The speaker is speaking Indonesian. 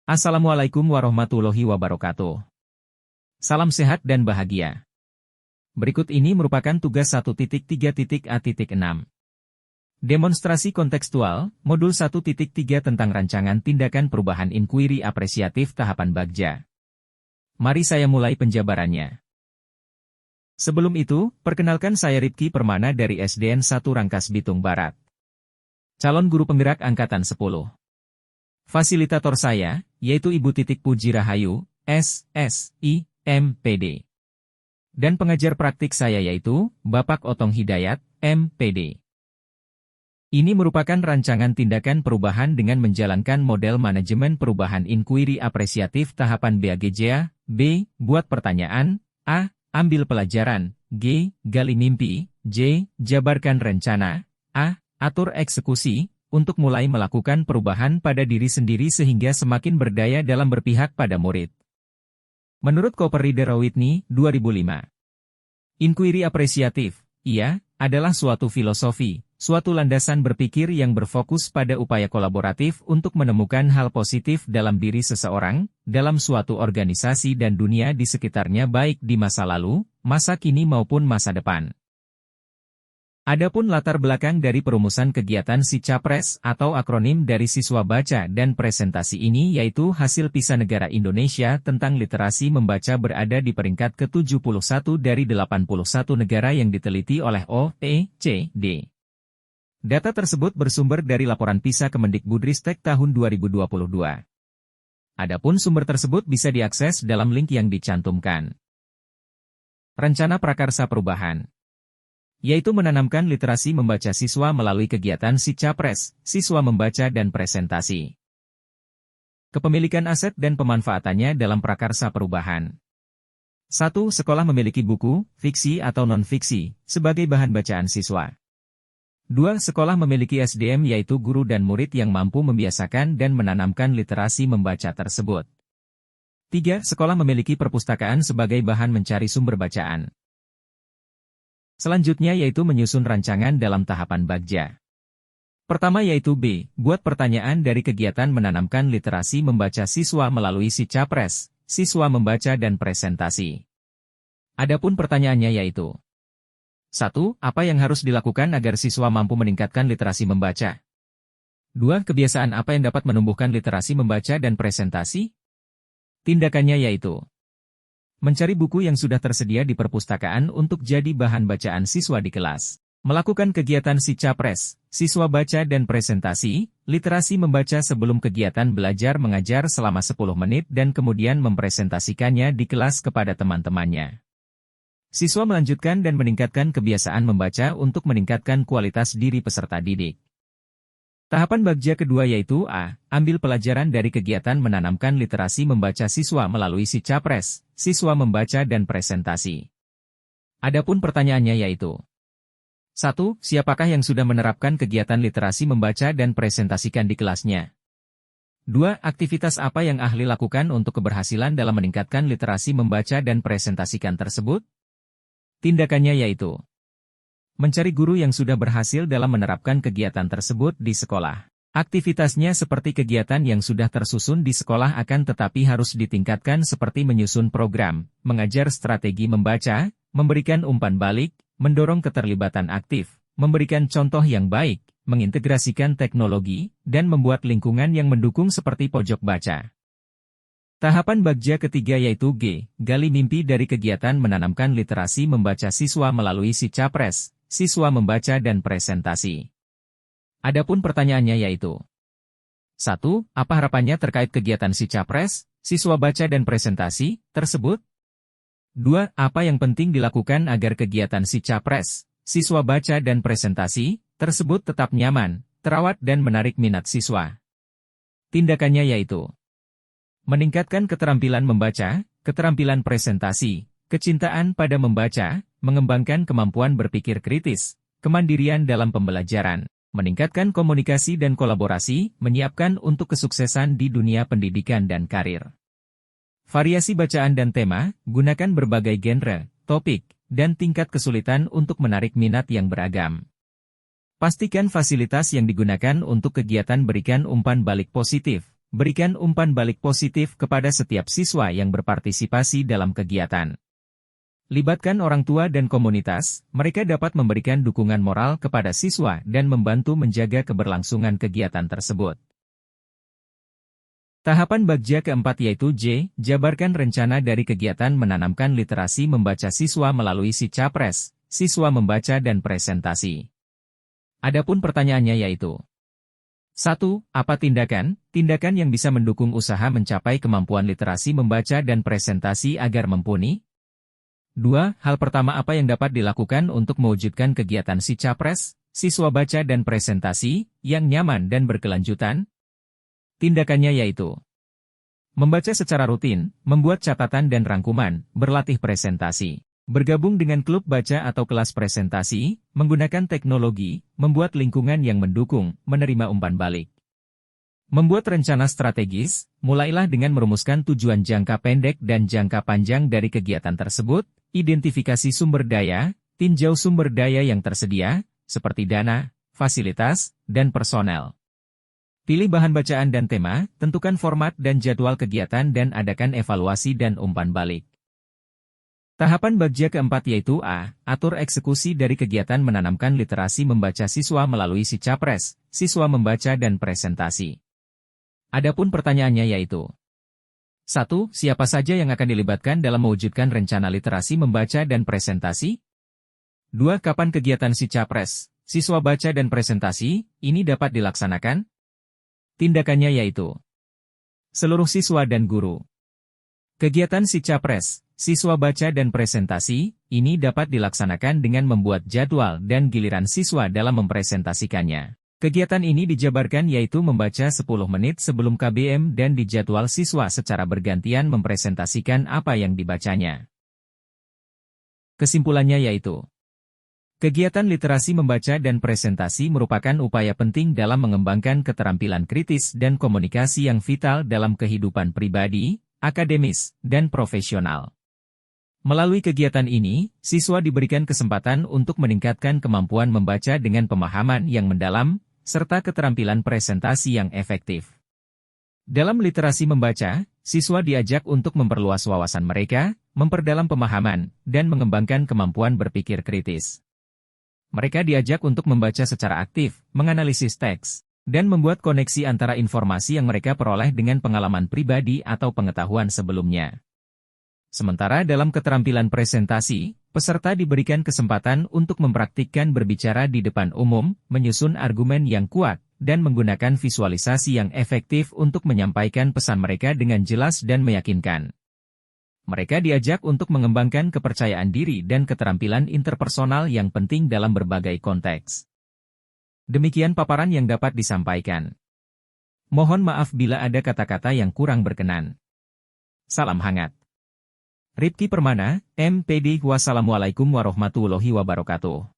Assalamualaikum warahmatullahi wabarakatuh. Salam sehat dan bahagia. Berikut ini merupakan tugas 1.3.A.6. Demonstrasi kontekstual, modul 1.3 tentang rancangan tindakan perubahan inquiry apresiatif tahapan Bagja. Mari saya mulai penjabarannya. Sebelum itu, perkenalkan saya Ripki Permana dari SDN 1 Rangkas Bitung Barat. Calon guru penggerak Angkatan 10. Fasilitator saya, yaitu Ibu Titik Puji Rahayu, SSI, MPD. Dan pengajar praktik saya yaitu, Bapak Otong Hidayat, MPD. Ini merupakan rancangan tindakan perubahan dengan menjalankan model manajemen perubahan inquiry apresiatif tahapan BAGJA, B. Buat pertanyaan, A. Ambil pelajaran, G. Gali mimpi, J. Jabarkan rencana, A. Atur eksekusi, untuk mulai melakukan perubahan pada diri sendiri sehingga semakin berdaya dalam berpihak pada murid. Menurut Cooper Reader Whitney, 2005. Inquiry apresiatif, adalah suatu filosofi, suatu landasan berpikir yang berfokus pada upaya kolaboratif untuk menemukan hal positif dalam diri seseorang, dalam suatu organisasi dan dunia di sekitarnya baik di masa lalu, masa kini maupun masa depan. Adapun latar belakang dari perumusan kegiatan si Capres atau akronim dari siswa baca dan presentasi ini yaitu hasil PISA negara Indonesia tentang literasi membaca berada di peringkat ke-71 dari 81 negara yang diteliti oleh OECD. Data tersebut bersumber dari laporan PISA Kemendikbudristek tahun 2022. Adapun sumber tersebut bisa diakses dalam link yang dicantumkan. Rencana Prakarsa Perubahan, yaitu menanamkan literasi membaca siswa melalui kegiatan si Capres, siswa membaca dan presentasi. Kepemilikan aset dan pemanfaatannya dalam prakarsa perubahan. 1. Sekolah memiliki buku, fiksi atau non-fiksi, sebagai bahan bacaan siswa. 2. Sekolah memiliki SDM yaitu guru dan murid yang mampu membiasakan dan menanamkan literasi membaca tersebut. 3. Sekolah memiliki perpustakaan sebagai bahan mencari sumber bacaan. Selanjutnya yaitu menyusun rancangan dalam tahapan Bagja. Pertama yaitu B. Buat pertanyaan dari kegiatan menanamkan literasi membaca siswa melalui si Capres, siswa membaca dan presentasi. Adapun pertanyaannya yaitu 1. Apa yang harus dilakukan agar siswa mampu meningkatkan literasi membaca? 2. Kebiasaan apa yang dapat menumbuhkan literasi membaca dan presentasi? Tindakannya yaitu mencari buku yang sudah tersedia di perpustakaan untuk jadi bahan bacaan siswa di kelas. Melakukan kegiatan si Capres, siswa baca dan presentasi, literasi membaca sebelum kegiatan belajar mengajar selama 10 menit dan kemudian mempresentasikannya di kelas kepada teman-temannya. Siswa melanjutkan dan meningkatkan kebiasaan membaca untuk meningkatkan kualitas diri peserta didik. Tahapan Bagja kedua yaitu A. Ambil pelajaran dari kegiatan menanamkan literasi membaca siswa melalui si Capres, siswa membaca dan presentasi. Adapun pertanyaannya yaitu 1. Siapakah yang sudah menerapkan kegiatan literasi membaca dan presentasikan di kelasnya? 2. Aktivitas apa yang ahli lakukan untuk keberhasilan dalam meningkatkan literasi membaca dan presentasikan tersebut? Tindakannya yaitu mencari guru yang sudah berhasil dalam menerapkan kegiatan tersebut di sekolah. Aktivitasnya seperti kegiatan yang sudah tersusun di sekolah akan tetapi harus ditingkatkan seperti menyusun program, mengajar strategi membaca, memberikan umpan balik, mendorong keterlibatan aktif, memberikan contoh yang baik, mengintegrasikan teknologi, dan membuat lingkungan yang mendukung seperti pojok baca. Tahapan Bagja ketiga yaitu G. Gali mimpi dari kegiatan menanamkan literasi membaca siswa melalui si Capres, siswa membaca dan presentasi. Adapun pertanyaannya yaitu 1. Apa harapannya terkait kegiatan si Capres, siswa baca dan presentasi, tersebut? 2. Apa yang penting dilakukan agar kegiatan si Capres, siswa baca dan presentasi, tersebut tetap nyaman, terawat dan menarik minat siswa? Tindakannya yaitu meningkatkan keterampilan membaca, keterampilan presentasi, kecintaan pada membaca, mengembangkan kemampuan berpikir kritis, kemandirian dalam pembelajaran, meningkatkan komunikasi dan kolaborasi, menyiapkan untuk kesuksesan di dunia pendidikan dan karir. Variasi bacaan dan tema, gunakan berbagai genre, topik, dan tingkat kesulitan untuk menarik minat yang beragam. Pastikan fasilitas yang digunakan untuk kegiatan berikan umpan balik positif, berikan umpan balik positif kepada setiap siswa yang berpartisipasi dalam kegiatan. Libatkan orang tua dan komunitas, mereka dapat memberikan dukungan moral kepada siswa dan membantu menjaga keberlangsungan kegiatan tersebut. Tahapan Bagja keempat yaitu J. Jabarkan rencana dari kegiatan menanamkan literasi membaca siswa melalui si Capres, siswa membaca dan presentasi. Adapun pertanyaannya yaitu 1. Apa tindakan? Tindakan yang bisa mendukung usaha mencapai kemampuan literasi membaca dan presentasi agar mumpuni? 2. Hal pertama apa yang dapat dilakukan untuk mewujudkan kegiatan si Capres, siswa baca dan presentasi, yang nyaman dan berkelanjutan? Tindakannya yaitu membaca secara rutin, membuat catatan dan rangkuman, berlatih presentasi, bergabung dengan klub baca atau kelas presentasi, menggunakan teknologi, membuat lingkungan yang mendukung, menerima umpan balik. Membuat rencana strategis, mulailah dengan merumuskan tujuan jangka pendek dan jangka panjang dari kegiatan tersebut, identifikasi sumber daya, tinjau sumber daya yang tersedia, seperti dana, fasilitas, dan personel. Pilih bahan bacaan dan tema, tentukan format dan jadwal kegiatan dan adakan evaluasi dan umpan balik. Tahapan Bagja keempat yaitu A. Atur eksekusi dari kegiatan menanamkan literasi membaca siswa melalui si Capres, siswa membaca dan presentasi. Adapun pertanyaannya yaitu 1. Siapa saja yang akan dilibatkan dalam mewujudkan rencana literasi membaca dan presentasi? 2. Kapan kegiatan si Capres, siswa baca dan presentasi, ini dapat dilaksanakan? Tindakannya yaitu seluruh siswa dan guru. Kegiatan si Capres, siswa baca dan presentasi, ini dapat dilaksanakan dengan membuat jadwal dan giliran siswa dalam mempresentasikannya. Kegiatan ini dijabarkan yaitu membaca 10 menit sebelum KBM dan dijadwal siswa secara bergantian mempresentasikan apa yang dibacanya. Kesimpulannya yaitu kegiatan literasi membaca dan presentasi merupakan upaya penting dalam mengembangkan keterampilan kritis dan komunikasi yang vital dalam kehidupan pribadi, akademis, dan profesional. Melalui kegiatan ini, siswa diberikan kesempatan untuk meningkatkan kemampuan membaca dengan pemahaman yang mendalam, serta keterampilan presentasi yang efektif. Dalam literasi membaca, siswa diajak untuk memperluas wawasan mereka, memperdalam pemahaman, dan mengembangkan kemampuan berpikir kritis. Mereka diajak untuk membaca secara aktif, menganalisis teks, dan membuat koneksi antara informasi yang mereka peroleh dengan pengalaman pribadi atau pengetahuan sebelumnya. Sementara dalam keterampilan presentasi, peserta diberikan kesempatan untuk mempraktikkan berbicara di depan umum, menyusun argumen yang kuat, dan menggunakan visualisasi yang efektif untuk menyampaikan pesan mereka dengan jelas dan meyakinkan. Mereka diajak untuk mengembangkan kepercayaan diri dan keterampilan interpersonal yang penting dalam berbagai konteks. Demikian paparan yang dapat disampaikan. Mohon maaf bila ada kata-kata yang kurang berkenan. Salam hangat. Ripki Permana, MPD. Wassalamualaikum warahmatullahi wabarakatuh.